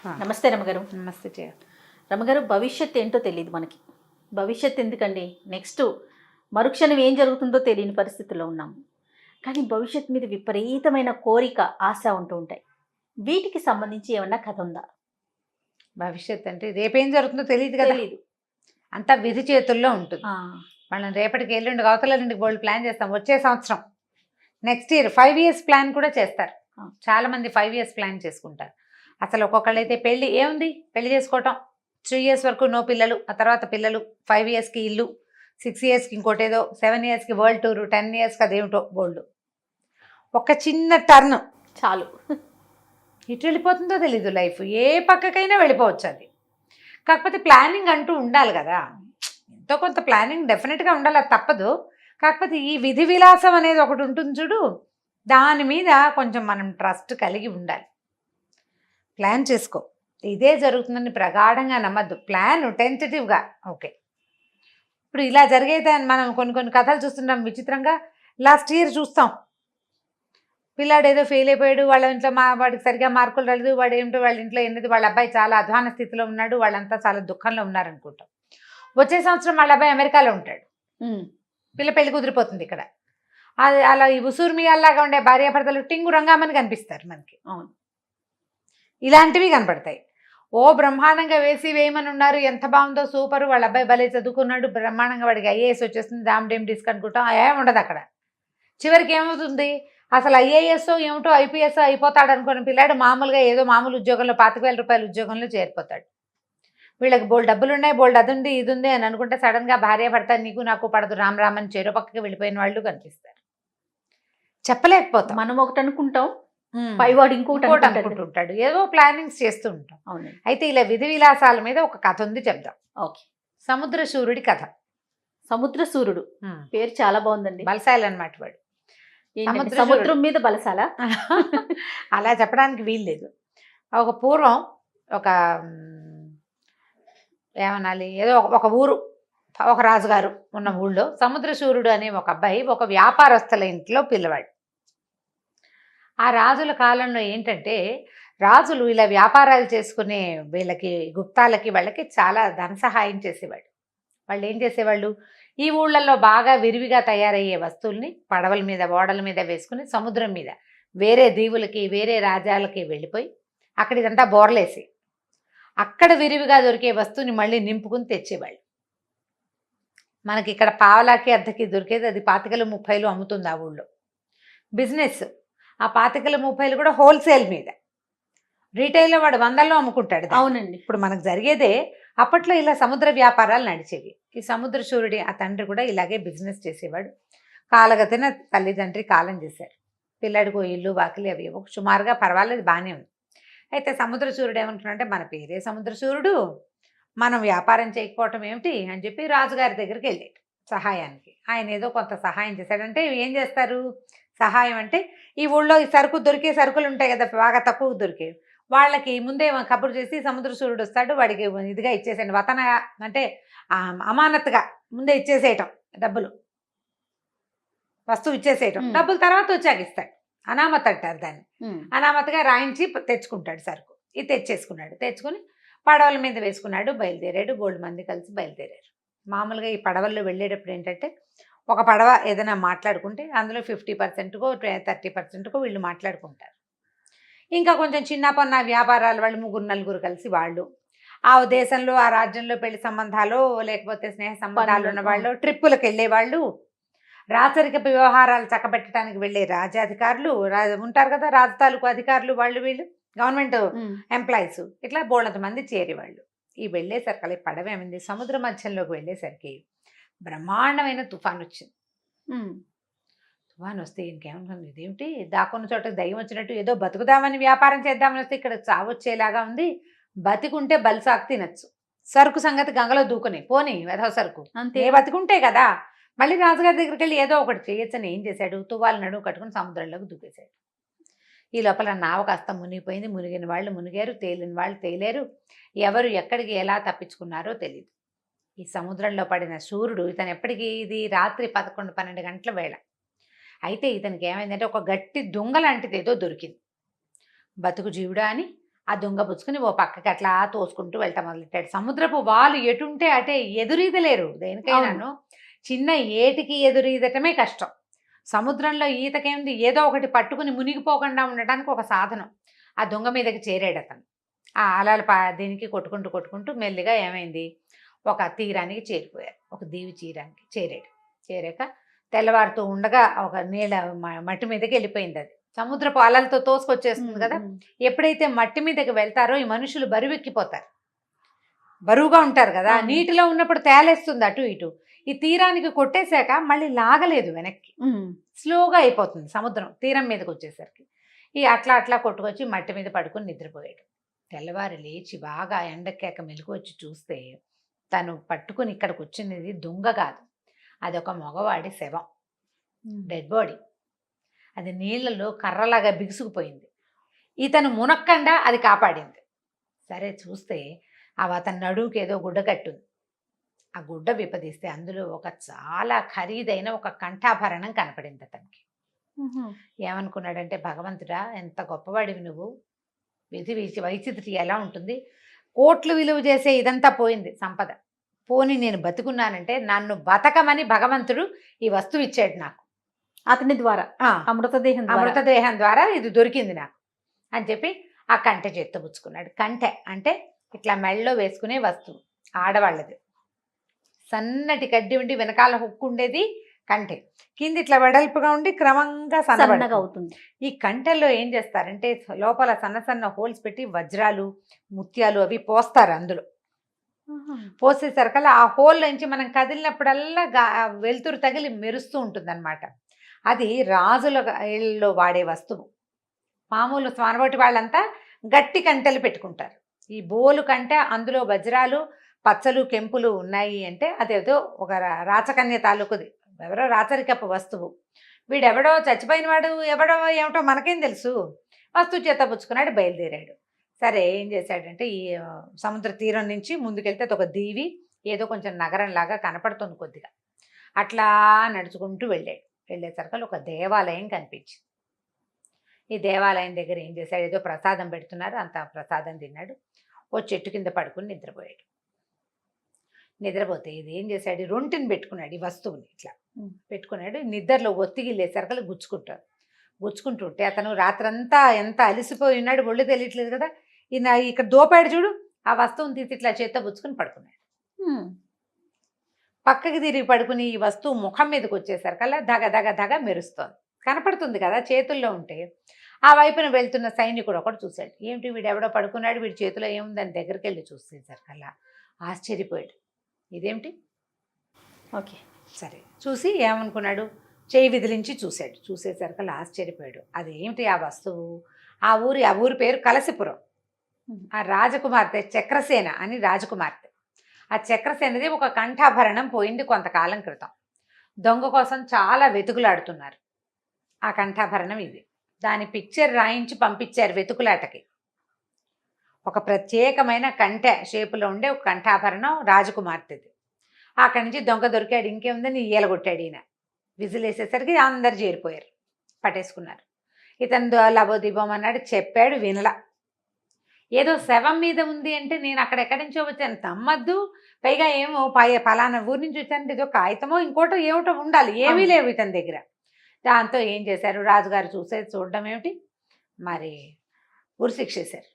ఆ, నమస్తే రమగారు. నమస్తే జయ. రమగారు, భవిష్యత్ ఏంటో తెలియదు మనకి. భవిష్యత్ ఎందుకండి, నెక్స్ట్ మరుక్షణం ఏం జరుగుతుందో తెలియని పరిస్థితుల్లో ఉన్నాము. కానీ భవిష్యత్ మీద విపరీతమైన కోరిక, ఆశ ఉంటూ ఉంటాయి. వీటికి సంబంధించి ఏమన్నా కథ ఉందా? భవిష్యత్ అంటే రేపేం జరుగుతుందో తెలియదు కదా, తెలీదు. అంతా విధి చేతుల్లో ఉంటుంది. ఆ, మనం రేపటికి ఎల్లుండి అవతల నుండి బోల్డ్ ప్లాన్ చేస్తాం. వచ్చే సంవత్సరం నెక్స్ట్ ఇయర్ 5 years ప్లాన్ కూడా చేస్తారు. చాలా మంది 5 years ప్లాన్ చేసుకుంటారు. అసలు ఒక్కొక్కళ్ళు అయితే పెళ్ళి ఏముంది, పెళ్లి చేసుకోవటం 3 years వరకు నో పిల్లలు, ఆ తర్వాత పిల్లలు, 5 yearsకి ఇల్లు, 6 yearsకి ఇంకోటేదో, 7 yearsకి వరల్డ్ టూర్, 10 yearsకి అదేమిటో బోల్డ్. ఒక చిన్న టర్న్ చాలు. ఇటు వెళ్ళిపోతుందో తెలీదు లైఫ్. ఏ పక్కకైనా వెళ్ళిపోవచ్చు అది. కాకపోతే ప్లానింగ్ అంటూ ఉండాలి కదా, ఎంతో కొంత ప్లానింగ్ డెఫినెట్గా ఉండాలి, అది తప్పదు. కాకపోతే ఈ విధి విలాసం అనేది ఒకటి ఉంటుంది చూడు, దాని మీద కొంచెం మనం ట్రస్ట్ కలిగి ఉండాలి. ప్లాన్ చేసుకో, ఇదే జరుగుతుందని ప్రగాఢంగా నమ్మద్దు. ప్లాన్ టెంటేటివ్గా ఓకే. ఇప్పుడు ఇలా జరిగేదాన్ని మనం కొన్ని కథలు చూస్తుంటాం విచిత్రంగా. లాస్ట్ ఇయర్ చూస్తాం, పిల్లాడు ఏదో ఫెయిల్ అయిపోయాడు, వాళ్ళ ఇంట్లో వాడికి సరిగా మార్కులు రాలేదు, వాడు ఏమిటో వాళ్ళ ఇంట్లో ఎన్నది, వాళ్ళ అబ్బాయి చాలా అధ్వాన స్థితిలో ఉన్నాడు, వాళ్ళంతా చాలా దుఃఖంలో ఉన్నారనుకుంటాం. వచ్చే సంవత్సరం వాళ్ళ అబ్బాయి అమెరికాలో ఉంటాడు, పిల్ల పెళ్లి కుదిరిపోతుంది ఇక్కడ. అది అలా ఈ ఉసూరు మియాల్లాగా ఉండే భార్యాభర్తలు టింగు రంగామని కనిపిస్తారు మనకి. అవును, ఇలాంటివి కనపడతాయి. ఓ బ్రహ్మాండంగా వేయమని ఉన్నారు, ఎంత బాగుందో, సూపరు, వాళ్ళ అబ్బాయి భలే చదువుకున్నాడు, బ్రహ్మాండంగా వాడికి ఐఏఎస్ వచ్చేస్తుంది, దామ్ డిస్క్ అనుకుంటాం. ఏముండదు అక్కడ. చివరికి ఏమవుతుంది, అసలు ఐఏఎస్ ఏమిటో ఐపీఎస్ అయిపోతాడు అనుకున్న పిల్లాడు మామూలుగా ఏదో మామూలు ఉద్యోగంలో 25,000 రూపాయల ఉద్యోగంలో చేరిపోతాడు. వీళ్ళకి బోల్డ్ డబ్బులు ఉన్నాయి, బోల్డ్ అది ఉంది ఇది ఉంది అని అనుకుంటే సడన్గా భార్య భర్త నీకు నాకు పడదు రామ్ రామ్ అని చెరో పక్కకి వెళ్ళిపోయిన వాళ్ళు కనిపిస్తారు. చెప్పలేకపోతాం. మనం ఒకటి అనుకుంటాం, పైవాడు ఇంకోటి అనుకుంటుంటాడు, ఏదో ప్లానింగ్స్ చేస్తూ ఉంటాం. అవును. అయితే ఇలా విధి విలాసాల మీద ఒక కథ ఉంది, చెప్దాం. ఓకే. సముద్ర సూర్యుడి కథ. సముద్ర సూర్యుడు పేరు చాలా బాగుందండి. బలశాలి అన్నమాట వాడు. సముద్రం మీద బలశాల అలా చెప్పడానికి వీల్లేదు. ఒక పూర్వం ఒక ఏమనాలి, ఏదో ఒక ఊరు, ఒక రాజుగారు ఉన్న ఊళ్ళో సముద్ర సూర్యుడు అనే ఒక అబ్బాయి ఒక వ్యాపారస్తుల ఇంట్లో పిల్లవాడు. ఆ రాజుల కాలంలో ఏంటంటే, రాజులు ఇలా వ్యాపారాలు చేసుకునే వీళ్ళకి గుప్తాలకి వాళ్ళకి చాలా ధన సహాయం చేసేవాడు. వాళ్ళు ఏం చేసేవాళ్ళు, ఈ ఊళ్ళల్లో బాగా విరివిగా తయారయ్యే వస్తువుల్ని పడవల మీద ఓడల మీద వేసుకుని సముద్రం మీద వేరే దీవులకి వేరే రాజ్యాలకి వెళ్ళిపోయి అక్కడ ఇదంతా బోర్లేసి అక్కడ విరివిగా దొరికే వస్తువుని మళ్ళీ నింపుకుని తెచ్చేవాళ్ళు. మనకి ఇక్కడ పావలాకి అర్ధకి దొరికేది అది 25,30 అమ్ముతుంది ఆ ఊళ్ళో. బిజినెస్ ఆ 25,30 కూడా హోల్సేల్ మీద. రీటైల్లో వాడు 100లో అమ్ముకుంటాడు. అవునండి. ఇప్పుడు మనకు జరిగేదే. అప్పట్లో ఇలా సముద్ర వ్యాపారాలు నడిచేవి. ఈ సముద్ర సూర్యుడి ఆ తండ్రి కూడా ఇలాగే బిజినెస్ చేసేవాడు. కాలగతిన తల్లిదండ్రి కాలం చేశారు. పిల్లాడికి ఇల్లు వాకిలి అవి సుమారుగా పర్వాలేదు, బాగానే ఉంది. అయితే సముద్ర సూర్యుడు ఏమనుకున్నాడంటే, మన పేరే సముద్ర సూర్యుడు, మనం వ్యాపారం చేయకపోవటం ఏమిటి అని చెప్పి రాజుగారి దగ్గరికి వెళ్ళాడు సహాయానికి. ఆయన ఏదో కొంత సహాయం చేశాడంటే, ఏం చేస్తారు సహాయం అంటే, ఈ ఊళ్ళో ఈ దొరికే సరుకులు ఉంటాయి కదా బాగా తక్కువ దొరికేవి, వాళ్ళకి ముందే కబురు చేసి సముద్ర సూర్యుడు వస్తాడు, వాడికి ఇదిగా ఇచ్చేసేయండి, వతన అంటే అమానత్తుగా ముందే ఇచ్చేసేయటం, డబ్బులు వస్తువు ఇచ్చేసేయటం, డబ్బులు తర్వాత వచ్చాక ఇస్తాడు. అనామత్ అంటారు దాన్ని. అనామత్గా రాయించి తెచ్చుకుంటాడు సరుకు. ఇది తెచ్చేసుకున్నాడు. తెచ్చుకుని పడవల మీద వేసుకున్నాడు, బయలుదేరాడు. బోల్డ్ మంది కలిసి బయలుదేరారు. మామూలుగా ఈ పడవల్లో వెళ్ళేటప్పుడు ఏంటంటే, ఒక పడవ ఏదైనా మాట్లాడుకుంటే అందులో 50%కో 30%కో వీళ్ళు మాట్లాడుకుంటారు. ఇంకా కొంచెం చిన్న పొన్న వ్యాపారాల వాళ్ళు 3-4 కలిసి వాళ్ళు, ఆ దేశంలో ఆ రాజ్యంలో పెళ్లి సంబంధాలు లేకపోతే స్నేహ సంబంధాలు ఉన్న వాళ్ళు, ట్రిప్పులకు వెళ్ళేవాళ్ళు, రాచరిక వ్యవహారాలు చక్కబెట్టడానికి వెళ్ళే రాజాధికారులు ఉంటారు కదా, రాజు తాలూకు అధికారులు, వాళ్ళు వీళ్ళు గవర్నమెంట్ ఎంప్లాయీస్, ఇట్లా బోళ్ళంత మంది చేరేవాళ్ళు. ఈ వెళ్ళేసరికి పడవ ఏమైంది, సముద్ర మధ్యంలోకి వెళ్ళేసరికి బ్రహ్మాండమైన తుఫాన్ వచ్చింది. తుఫాన్ వస్తే ఇంకేమనుకుంది, ఇదేమిటి దాక్కున్న చోట దయ్యం వచ్చినట్టు, ఏదో బతుకుదామని వ్యాపారం చేద్దామని వస్తే ఇక్కడ చావొచ్చేలాగా ఉంది, బతికుంటే బలిసాకు తినచ్చు, సరుకు సంగతి గంగలో దూకుని పోనీ వెధవ సరుకు అంతే, బతికుంటే కదా. మళ్ళీ రాజుగారి దగ్గరికి వెళ్ళి ఏదో ఒకటి చేయొచ్చని ఏం చేశాడు, తువ్వాలు నడువు కట్టుకుని సముద్రంలోకి దూకేశాడు. ఈ లోపల నావ కాస్త మునిగిపోయింది. మునిగిన వాళ్ళు మునిగారు, తేలిన వాళ్ళు తేలేరు. ఎవరు ఎక్కడికి ఎలా తప్పించుకున్నారో తెలియదు. ఈ సముద్రంలో పడిన సూర్యుడు ఇతను ఎప్పటికీ, ఇది రాత్రి 11-12 గంటల వేళ. అయితే ఇతనికి ఏమైందంటే, ఒక గట్టి దొంగ లాంటిది ఏదో దొరికింది. బతుకు జీవుడా అని ఆ దొంగ పుచ్చుకుని ఓ పక్కకి అట్లా తోసుకుంటూ వెళ్తా మొదలెట్టాడు. సముద్రపు వాళ్ళు ఎటుంటే అటే ఎదురీదలేరు దేనికైనాను. చిన్న ఏటికి ఎదురీదటమే కష్టం. సముద్రంలో ఈతకేంది, ఏదో ఒకటి పట్టుకుని మునిగిపోకుండా ఉండటానికి ఒక సాధనం. ఆ దొంగ మీదకి చేరాడు అతను. ఆ అలలు దీనికి కొట్టుకుంటూ కొట్టుకుంటూ మెల్లిగా ఏమైంది, ఒక తీరానికి చేరిపోయారు. ఒక దీవి తీరానికి చేరాడు. చేరాక తెల్లవారుతూ ఉండగా ఒక నీళ్ళ మట్టి మీదకి వెళ్ళిపోయింది. అది సముద్రపు అలలతో తోసుకొచ్చేస్తుంది కదా. ఎప్పుడైతే మట్టి మీదకి వెళ్తారో ఈ మనుషులు బరువెక్కిపోతారు, బరువుగా ఉంటారు కదా. నీటిలో ఉన్నప్పుడు తేలేస్తుంది అటు ఇటు. ఈ తీరానికి కొట్టేశాక మళ్ళీ లాగలేదు వెనక్కి, స్లోగా అయిపోతుంది సముద్రం తీరం మీదకి వచ్చేసరికి. ఈ అట్లా అట్లా కొట్టుకొచ్చి మట్టి మీద పడుకొని నిద్రపోయాడు. తెల్లవారు లేచి బాగా ఎండకేక మెలకు వచ్చి చూస్తే తను పట్టుకుని ఇక్కడికి వచ్చినది దొంగ కాదు, అదొక మగవాడి శవం, డెడ్ బాడీ. అది నీళ్ళలో కర్రలాగా బిగుసుకుపోయింది. ఇతను మునక్కండా అది కాపాడింది. సరే చూస్తే అతని నడువుకి ఏదో గుడ్డ కట్టుంది. ఆ గుడ్డ విప్పదీస్తే అందులో ఒక చాలా ఖరీదైన ఒక కంఠాభరణం కనపడింది అతనికి. ఏమనుకున్నాడంటే, భగవంతుడా ఎంత గొప్పవాడివి నువ్వు, విధి వైచిత్రి ఎలా ఉంటుంది, కోట్లు విలువ చేసే ఇదంతా పోయింది సంపద, పోని నేను బతుకున్నానంటే నన్ను బతకమని భగవంతుడు ఈ వస్తువు ఇచ్చాడు నాకు, అతని ద్వారా, అమృతదేహం ద్వారా ఇది దొరికింది నాకు అని చెప్పి ఆ కంటె చేత్తబుచ్చుకున్నాడు. కంటె అంటే ఇట్లా మెళ్ళలో వేసుకునే వస్తువు, ఆడవాళ్ళది. సన్నటి కడ్డి ఉండి వెనకాల హుక్కు ఉండేది కంటె, కింద ఇట్లా వెడల్పుగా ఉండి క్రమంగా సన్నగా అవుతుంది. ఈ కంటెల్లో ఏం చేస్తారంటే లోపల సన్న సన్న హోల్స్ పెట్టి వజ్రాలు ముత్యాలు అవి పోస్తారు. అందులో పోసేసరికల్లా ఆ హోల్ నుంచి మనం కదిలినప్పుడల్లా వెలుతురు తగిలి మెరుస్తూ ఉంటుందన్నమాట. అది రాజుల ఇళ్ళలో వాడే వస్తువు. మామూలు స్వానబోటి వాళ్ళంతా గట్టి కంటెలు పెట్టుకుంటారు. ఈ బోలు కంటే అందులో వజ్రాలు పచ్చలు కెంపులు ఉన్నాయి అంటే అదేదో ఒక రాచకన్య తాలూకుది, ఎవరో రాచరికపు వస్తువు. వీడెవడో చచ్చిపోయిన వాడు ఎవడో ఏమిటో మనకేం తెలుసు, వస్తువు చేత పుచ్చుకున్నాడు, బయలుదేరాడు. సరే ఏం చేశాడంటే ఈ సముద్ర తీరం నుంచి ముందుకెళ్తే అది ఒక దీవి, ఏదో కొంచెం నగరంలాగా కనపడుతుంది కొద్దిగా. అట్లా నడుచుకుంటూ వెళ్ళాడు. వెళ్ళేసరికి ఒక దేవాలయం కనిపించింది. ఈ దేవాలయం దగ్గర ఏం చేశాడు, ఏదో ప్రసాదం పెడుతున్నారు, అంత ప్రసాదం తిన్నాడు. ఓ చెట్టు కింద పడుకుని నిద్రపోయాడు. నిద్రపోతే ఇది ఏం చేశాడు, రొంటిని పెట్టుకున్నాడు, ఈ వస్తువుని ఇట్లా పెట్టుకున్నాడు. నిద్రలో ఒత్తిగిలేసరికి గుచ్చుకుంటుంటే అతను రాత్రంతా ఎంత అలిసిపోయి ఉన్నాడు, ఒళ్ళు తెలియట్లేదు కదా. ఈయన ఇక్కడ దోపాడు చూడు, ఆ వస్తువుని తీసి ఇట్లా చేత్తో పుచ్చుకుని పడుకున్నాడు. పక్కకి తిరిగి పడుకుని ఈ వస్తువు ముఖం మీదకి వచ్చేసరికల్లా దగ దగ దగ మెరుస్తోంది, కనపడుతుంది కదా చేతుల్లో ఉంటే. ఆ వైపున వెళ్తున్న సైనికుడు ఒకటి చూశాడు, ఏమిటి వీడు ఎవడో పడుకున్నాడు, వీడి చేతిలో ఏముందని దగ్గరికి వెళ్ళి చూసేసరికల్లా ఆశ్చర్యపోయాడు, ఇదేమిటి. ఓకే సరే చూసి ఏమనుకున్నాడు, చేయి విదిలించి చూశాడు. చూసేసరికల్లా ఆశ్చర్యపోయాడు, అది ఏమిటి ఆ వస్తువు. ఆ ఊరి పేరు కలసిపురం. ఆ రాజకుమార్తె చక్రసేన అని రాజకుమార్తె. ఆ చక్రసేనది ఒక కంఠాభరణం పోయింది కొంతకాలం క్రితం. దొంగ కోసం చాలా వెతుకులాడుతున్నారు. ఆ కంఠాభరణం ఇది. దాని పిక్చర్ రాయించి పంపించారు వెతుకులాటకి. ఒక ప్రత్యేకమైన కంఠె షేపులో ఉండే ఒక కంఠాభరణం రాజకుమార్తెది. అక్కడి నుంచి దొంగ దొరికాడు. ఇంకేముందని ఈలగొట్టాడు ఈయన. విజిలేసేసరికి అందరు చేరిపోయారు, పట్టేసుకున్నారు. ఇతను లబోదిబోం అన్నాడు, చెప్పాడు, వినలా. ఏదో శవం మీద ఉంది అంటే నేను అక్కడెక్కడి నుంచో వచ్చాను, నమ్మద్దు. పైగా ఏమో పలానా ఊరి నుంచి వచ్చానంటే ఏదో కాగితమో ఇంకోటో ఏమిటో ఉండాలి, ఏమీ లేవు ఇతని దగ్గర. దాంతో ఏం చేశారు, రాజుగారు చూడడం ఏమిటి, మరి ఉరిశిక్ష వేశారు.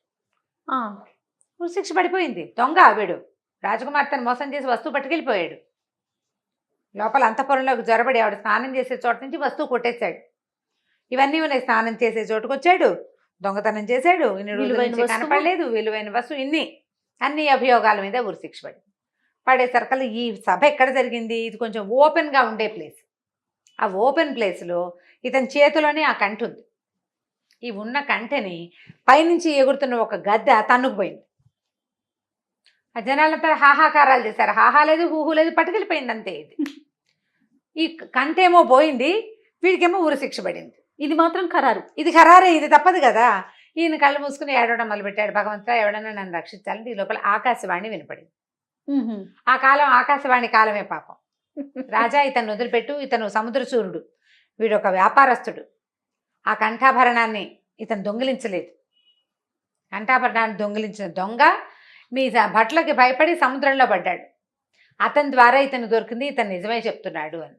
ఉరిశిక్ష పడిపోయింది. దొంగ వీడు రాజకుమార్తెను మోసం చేసి వస్తువు పట్టుకెళ్ళిపోయాడు. లోపల అంతఃపురంలోకి జొరబడి ఆవిడ స్నానం చేసే చోట నుంచి వస్తువు కొట్టేశాడు. ఇవన్నీ ఉన్నాయి. స్నానం చేసే చోటుకు వచ్చాడు, దొంగతనం చేశాడు, కనపడలేదు, విలువైన వస్తువు, అన్ని అభియోగాల మీద ఉరిశిక్ష పడేసరికల్లా ఈ సభ ఎక్కడ జరిగింది, ఇది కొంచెం ఓపెన్గా ఉండే ప్లేస్. ఆ ఓపెన్ ప్లేస్లో ఇతని చేతిలోనే ఆ కంఠ ఉంది. ఈ ఉన్న కంఠని పైనుంచి ఎగురుతున్న ఒక గద్దె తన్నుకుపోయింది. ఆ జనాలంతా హాహాకారాలు చేశారు. హాహా లేదు, హూహు లేదు, పట్టుకెళ్ళిపోయింది అంతే. ఈ కంఠేమో పోయింది, వీడికేమో ఉరిశిక్ష పడింది. ఇది మాత్రం ఖరారు. ఇది ఖరారే, ఇది తప్పదు కదా. ఈయన కళ్ళు మూసుకుని ఏడవడం మొదలుపెట్టాడు, భగవంతుడా ఎవడన్నా నన్ను రక్షించాలంటే. ఈ లోపల ఆకాశవాణి వినపడింది. ఆ కాలం ఆకాశవాణి కాలమే పాపం. రాజా ఇతను వదిలిపెట్టు, ఇతను సముద్రచూరుడు, వీడు ఒక వ్యాపారస్తుడు, ఆ కంఠాభరణాన్ని ఇతను దొంగిలించలేదు, కంఠాభరణాన్ని దొంగిలించిన దొంగ మీ భట్లకి భయపడి సముద్రంలో పడ్డాడు. అతని ద్వారా ఇతను దొరికింది, ఇతను నిజమే చెప్తున్నాడు అని.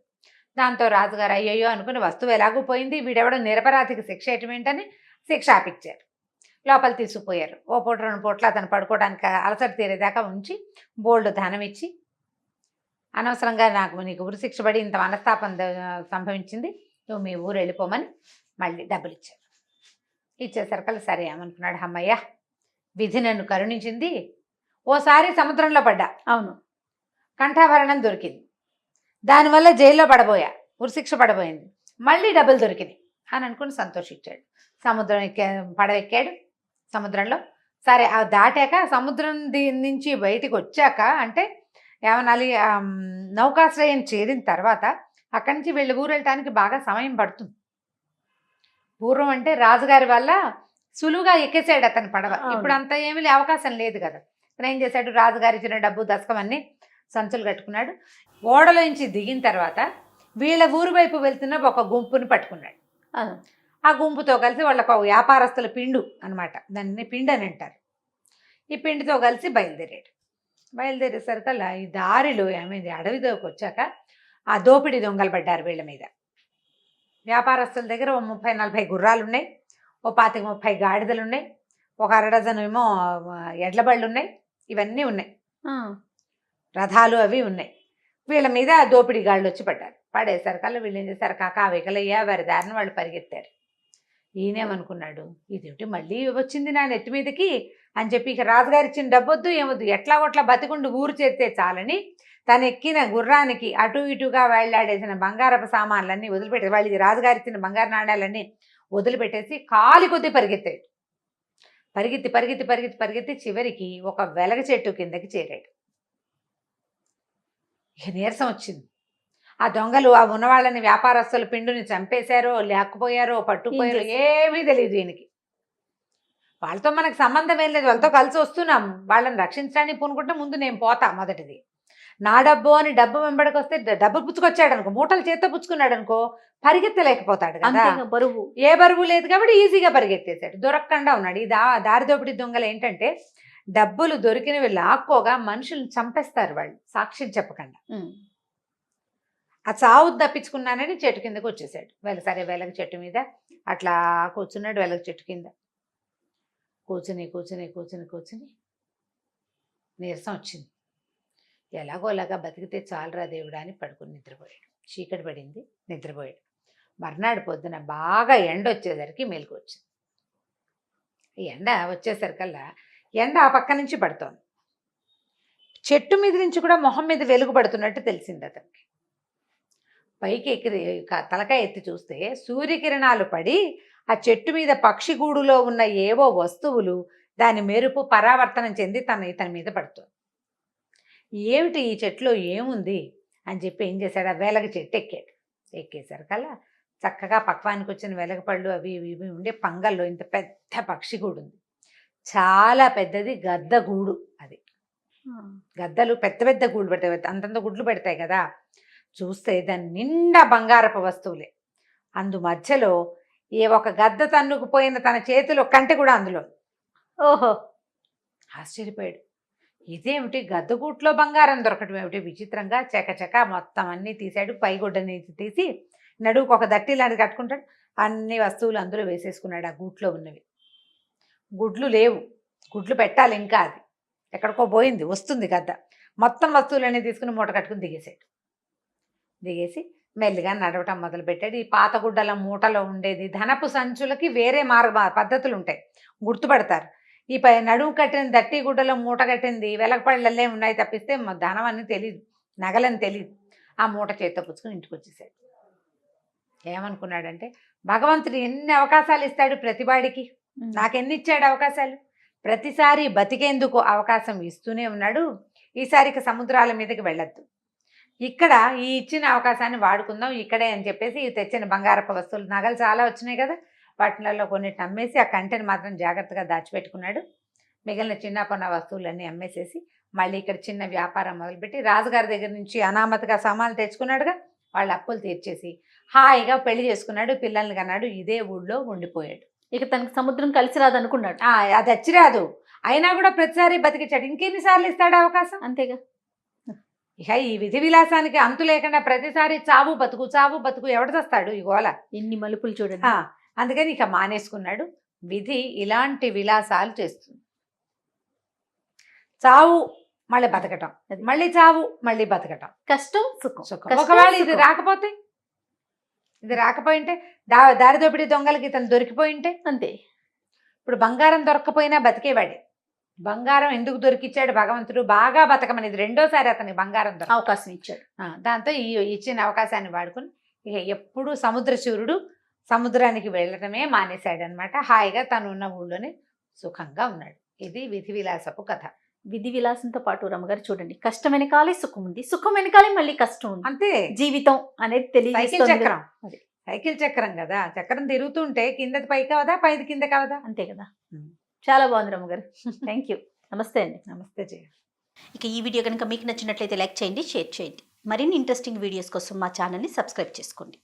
దాంతో రాజుగారు అయ్యయ్యో అనుకుని వస్తువు ఎలాగూ పోయింది, వీడెవడో నిరపరాధికి శిక్ష ఏంటని శిక్ష ఆపిచ్చారు. లోపల తీసుకుపోయారు. ఓ పూట 2 పూటలు అతను పడుకోవడానికి అలసట తీరేదాకా ఉంచి బోల్డ్ ధనం ఇచ్చి, అనవసరంగా నీకు ఉరిశిక్ష పడి ఇంత మనస్తాపం సంభవించింది, నువ్వు మీ ఊరు వెళ్ళిపోమని మళ్ళీ డబ్బులు ఇచ్చారు. ఇచ్చేసరికల్లా సరే ఏమనుకున్నాడు, అమ్మయ్య విధి నన్ను కరుణించింది, ఓసారి సముద్రంలో పడ్డా, అవును, కంఠాభరణం దొరికింది, దానివల్ల జైల్లో పడబోయా, ఉరిశిక్ష పడబోయింది, మళ్ళీ డబ్బులు దొరికినాయి అని అనుకుని సంతోషించాడు. సముద్రం పడవెక్కాడు. సముద్రంలో సరే ఆ దాటాక సముద్రం నుంచి బయటికి వచ్చాక అంటే ఏమనాలి, నౌకాశ్రయం చేరిన తర్వాత అక్కడి నుంచి వీళ్ళ ఊరు వెళ్ళటానికి బాగా సమయం పడుతుంది. పూర్వం అంటే రాజుగారి వల్ల సులువుగా ఎక్కేసాడు అతని పడవ. ఇప్పుడు అంత ఏమీ అవకాశం లేదు కదా. అతను ఏం చేశాడు, రాజుగారి ఇచ్చిన డబ్బు దశకం అన్నీ సంచులు కట్టుకున్నాడు. ఓడలో నుంచి దిగిన తర్వాత వీళ్ళ ఊరు వైపు వెళ్తున్న ఒక గుంపుని పట్టుకున్నాడు. ఆ గుంపుతో కలిసి వాళ్ళకు వ్యాపారస్తుల పిండు అనమాట, దాన్ని పిండి అని అంటారు. ఈ పిండితో కలిసి బయలుదేరేసరికల్లా ఈ దారిలో ఏమైంది, అడవిలోకి వచ్చాక ఆ దోపిడీ దొంగలు పడ్డారు వీళ్ళ మీద. వ్యాపారస్తుల దగ్గర ఓ 30-40 గుర్రాలు ఉన్నాయి, ఓ 25-30 గాడిదలు ఉన్నాయి, ఒక 1 డజన్ ఏమో ఎడ్ల బళ్ళు ఉన్నాయి, ఇవన్నీ ఉన్నాయి, రథాలు అవి ఉన్నాయి. వీళ్ళ మీద దోపిడీ గాళ్ళు వచ్చి పడ్డారు. పడేసరికల్లా వీళ్ళు ఏం చేశారు, కాకావికలయ్యా వారి దారిని వాళ్ళు పరిగెత్తారు. ఈయనేమనుకున్నాడు, ఇదేమిటి మళ్ళీ వచ్చింది నా నెత్తి మీదకి అని చెప్పి ఇక రాజుగారు ఇచ్చిన డబ్బొద్దు ఏమొద్దు, ఎట్లా ఒట్లా బతికుండు ఊరు చేస్తే చాలని తను ఎక్కిన గుర్రానికి అటు ఇటుగా వేళ్లాడేసిన బంగారపు సామాన్లన్నీ వదిలిపెట్టేసి, వాళ్ళు రాజుగారు ఇచ్చిన బంగారు నాణ్యాలన్నీ వదిలిపెట్టేసి కాలి కొద్దీ పరిగెత్తాడు. పరిగెత్తి పరిగెత్తి పరిగెత్తి పరిగెత్తి చివరికి ఒక వెలగ చెట్టు కిందకి చేరాడు. ఇక నీరసం వచ్చింది. ఆ దొంగలు ఆ ఉన్నవాళ్ళని వ్యాపారస్తుల పిండుని చంపేశారో లేకపోయారో పట్టుకుపోయారో ఏమీ తెలియదు ఈయనకి. వాళ్ళతో మనకు సంబంధం ఏం లేదు, వాళ్ళతో కలిసి వస్తున్నాం, వాళ్ళని రక్షించడానికి పూనుకుంటే ముందు నేను పోతా, మొదటిది నా డబ్బు అని డబ్బు వెంబడికి వస్తే డబ్బు పుచ్చుకొచ్చాడు అనుకో, మూటలు చేత్తో పుచ్చుకున్నాడు అనుకో పరిగెత్తలేకపోతాడు కదా, బరువు ఏ బరువు లేదు కాబట్టి ఈజీగా పరిగెత్తేశాడు, దొరకకుండా ఉన్నాడు. ఈ దారి దోపిడీ దొంగలు ఏంటంటే డబ్బులు దొరికినవి లాక్కోగా మనుషులను చంపేస్తారు వాళ్ళు సాక్ష్యం చెప్పకుండా. ఆ చావు తప్పించుకున్నానని చెట్టు కిందకు వచ్చేసాడు. సరే వెలగ చెట్టు మీద అట్లా కూర్చున్నాడు. వెలగ చెట్టు కింద కూర్చుని కూర్చుని కూర్చుని కూర్చుని నీరసం వచ్చింది. ఎలాగోలాగా బతికితే చాలరా దేవుడా అని పడుకుని నిద్రపోయాడు. చీకటి పడింది, నిద్రపోయాడు. మర్నాడు పొద్దున బాగా ఎండ వచ్చేసరికి మెలకు వచ్చింది. ఎండ వచ్చేసరికల్లా ఎండ ఆ పక్క నుంచి పడుతోంది. చెట్టు మీద నుంచి కూడా మొహం మీద వెలుగు పడుతున్నట్టు తెలిసింది అతనికి. పైకి ఎక్కి తలకాయ ఎత్తి చూస్తే సూర్యకిరణాలు పడి ఆ చెట్టు మీద పక్షిగూడులో ఉన్న ఏవో వస్తువులు దాని మెరుపు పరావర్తనం చెంది ఇతని మీద పడుతుంది. ఏమిటి ఈ చెట్టులో ఏముంది అని చెప్పి ఏం చేశాడు, ఆ వెలగ చెట్టు ఎక్కాడు. ఎక్కేసరికల్లా చక్కగా పక్వానికి వచ్చిన వెలగ పళ్ళు అవి ఇవి ఉండే పంగల్లో ఇంత పెద్ద పక్షిగూడు ఉంది. చాలా పెద్దది గద్ద గూడు. అది గద్దలు పెద్ద పెద్ద గూడు పెడతాయి, అంతంత గుడ్లు పెడతాయి కదా. చూస్తే దాని నిండా బంగారపు వస్తువులే. అందు మధ్యలో ఒక గద్ద తన్నుకుపోయిన తన చేతిలో కంటె కూడా అందులో. ఓహో, ఆశ్చర్యపోయాడు. ఇదేమిటి గద్దగూట్లో బంగారం దొరకటం ఏమిటి విచిత్రంగా. చకచక మొత్తం అన్నీ తీశాడు. పైగుడ్డ నుంచి తీసి నడువుకు ఒక దట్టి లాంటిది కట్టుకుంటాడు. అన్ని వస్తువులు అందులో వేసేసుకున్నాడు. ఆ గూట్లో ఉన్నవి గుడ్లు లేవు, గుడ్లు పెట్టాలి ఇంకా, అది ఎక్కడికో పోయింది, వస్తుంది గద్ద. మొత్తం వస్తువులన్నీ తీసుకుని మూట కట్టుకుని దిగేసి మెల్లిగా నడవటం మొదలుపెట్టాడు. ఈ పాత గుడ్డల మూటలో ఉండేది ధనపు సంచులకి వేరే పద్ధతులు ఉంటాయి, గుర్తుపడతారు. ఈ నడుము కట్టిన దట్టి గుడ్డలో మూట కట్టింది వెలగపళ్ళల్లే ఉన్నాయి తప్పిస్తే ధనం అని తెలియదు, నగలని తెలియదు. ఆ మూట చేత్తో పుచ్చుకుని ఇంటికి వచ్చేసాడు. ఏమనుకున్నాడంటే భగవంతుడు ఎన్ని అవకాశాలు ఇస్తాడు ప్రతివాడికి, నాకెన్ని ఇచ్చాడు అవకాశాలు, ప్రతిసారి బతికేందుకు అవకాశం ఇస్తూనే ఉన్నాడు. ఈసారికి సముద్రాల మీదకి వెళ్ళొద్దు, ఇక్కడ ఈ ఇచ్చిన అవకాశాన్ని వాడుకుందాం ఇక్కడే అని చెప్పేసి తెచ్చిన బంగారపు వస్తువులు నగలు చాలా వచ్చినాయి కదా, వాటిలలో కొన్నిటిని అమ్మేసి ఆ కంటెని మాత్రం జాగ్రత్తగా దాచిపెట్టుకున్నాడు. మిగిలిన చిన్న కొన్న వస్తువులన్నీ అమ్మేసేసి మళ్ళీ ఇక్కడ చిన్న వ్యాపారం మొదలుపెట్టి రాజుగారి దగ్గర నుంచి అనామతిగా సామాన్లు తెచ్చుకున్నాడుగా, వాళ్ళ అప్పులు తీర్చేసి హాయిగా పెళ్లి చేసుకున్నాడు, పిల్లల్ని కన్నాడు, ఇదే ఊళ్ళో ఉండిపోయాడు. ఇక తనకి సముద్రం కలిసి రాదు అనుకున్నాడు. అది అచ్చిరాదు, అయినా కూడా ప్రతిసారి బతికించాడు. ఇంకెన్నిసార్లు ఇస్తాడు అవకాశం? అంతేగా. ఇక ఈ విధి విలాసానికి అంతు లేకుండా ప్రతిసారి చావు బతుకు ఎవడు చేస్తాడు ఈ గోల? ఎన్ని మలుపులు చూడండి. అందుకని ఇక మానేసుకున్నాడు. విధి ఇలాంటి విలాసాలు చేస్తుంది. చావు మళ్ళీ బతకటం, మళ్ళీ చావు మళ్ళీ బతకటం, కష్టం సుఖం. ఒకవేళ ఇది రాకపోయింటే దారి దోపిడీ దొంగలకి ఇతను దొరికిపోయింటే అంతే. ఇప్పుడు బంగారం దొరకపోయినా బతికేవాడే. బంగారం ఎందుకు దొరికిచ్చాడు భగవంతుడు? బాగా బతకమని. ఇది రెండోసారి అతనికి బంగారం అవకాశం ఇచ్చాడు. దాంతో ఈ ఇచ్చిన అవకాశాన్ని వాడుకుని ఇక ఎప్పుడు సముద్రశూరుడు సముద్రానికి వెళ్ళటమే మానేశాడు అనమాట. హాయిగా తను ఉన్న ఊళ్ళోనే సుఖంగా ఉన్నాడు. ఇది విధి విలాసపు కథ. విధి విలాసంతో పాటు రమ్మగారు చూడండి, కష్టం వెనకాలే సుఖం ఉంది, సుఖం వెనకాలే మళ్ళీ కష్టం ఉంది. అంతే జీవితం అనేది తెలియదు. సైకిల్ చక్రం కదా, చక్రం తిరుగుతుంటే కిందది పైకి అవదా, పైది కింద కావదా? అంతే కదా. చాలా బాగుంది రమ్మగారు. Thank you. నమస్తే అండి. నమస్తే జయ. ఇక ఈ వీడియో కనుక మీకు నచ్చినట్లయితే లైక్ చేయండి, షేర్ చేయండి. మరిన్ని ఇంట్రెస్టింగ్ వీడియోస్ కోసం మా ఛానల్ని సబ్స్క్రైబ్ చేసుకోండి.